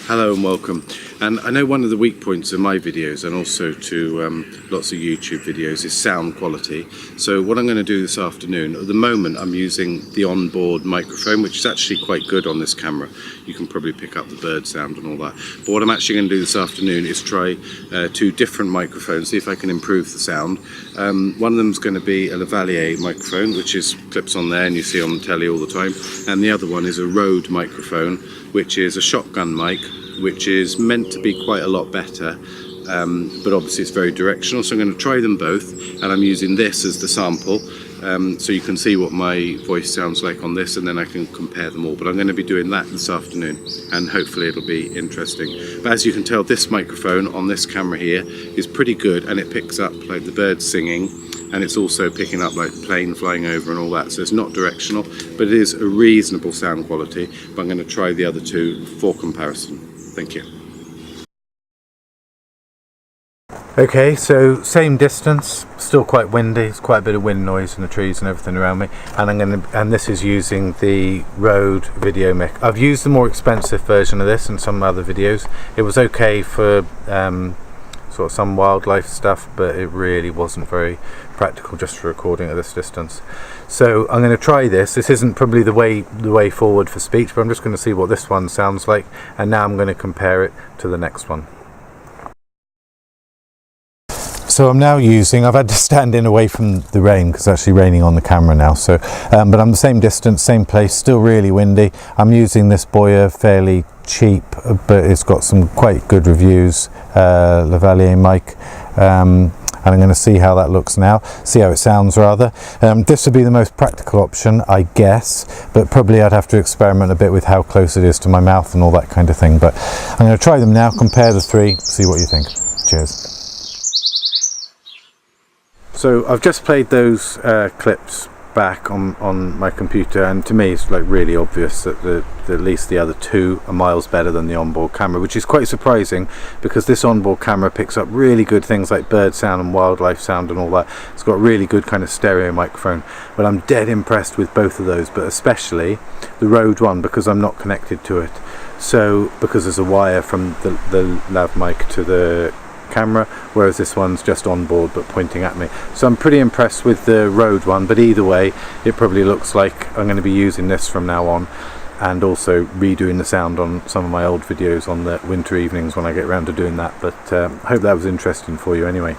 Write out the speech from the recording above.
Hello and welcome. And I know one of the weak points of my videos and also to lots of YouTube videos is sound quality. So what I'm going to do this afternoon, at the moment I'm using the onboard microphone, which is actually quite good on this camera. You can probably pick up the bird sound and all that. But what I'm actually going to do this afternoon is try two different microphones, see if I can improve the sound. One of them is going to be a lavalier microphone, which is clips on there and you see on the telly all the time. And the other one is a Rode microphone, which is a shotgun mic, which is meant to be quite a lot better, but obviously it's very directional. So I'm going to try them both, and I'm using this as the sample, so you can see what my voice sounds like on this, and then I can compare them all. But I'm going to be doing that this afternoon, and hopefully it'll be interesting. But as you can tell, this microphone on this camera here is pretty good, and it picks up like the birds singing, and it's also picking up like the plane flying over and all that. So it's not directional, but it is a reasonable sound quality. But I'm going to try the other two for comparison. Thank you. Okay, so same distance, still quite windy. It's quite a bit of wind noise in the trees and everything around me. And this is using the Rode video mic. I've used the more expensive version of this in some other videos. It was okay for sort of some wildlife stuff, but it really wasn't very practical just for recording at this distance. So I'm going to try this. This isn't probably the way forward for speech, but I'm just going to see what this one sounds like, and now I'm going to compare it to the next one. So I'm now I've had to stand in away from the rain because it's actually raining on the camera now. So, but I'm the same distance, same place, still really windy. I'm using this Boya, fairly cheap, but it's got some quite good reviews, lavalier mic. And I'm going to see how that looks now, see how it sounds rather. This would be the most practical option, I guess, but probably I'd have to experiment a bit with how close it is to my mouth and all that kind of thing. But I'm going to try them now, compare the three, see what you think. Cheers. So I've just played those clips back on my computer, and to me it's like really obvious that at least the other two are miles better than the onboard camera, which is quite surprising because this onboard camera picks up really good things like bird sound and wildlife sound and all that. It's got really good kind of stereo microphone, but I'm dead impressed with both of those, but especially the Rode one because I'm not connected to it. So because there's a wire from the lav mic to the camera, whereas this one's just on board but pointing at me. So I'm pretty impressed with the Rode one, but either way it probably looks like I'm going to be using this from now on, and also redoing the sound on some of my old videos on the winter evenings when I get around to doing that. But I hope that was interesting for you anyway.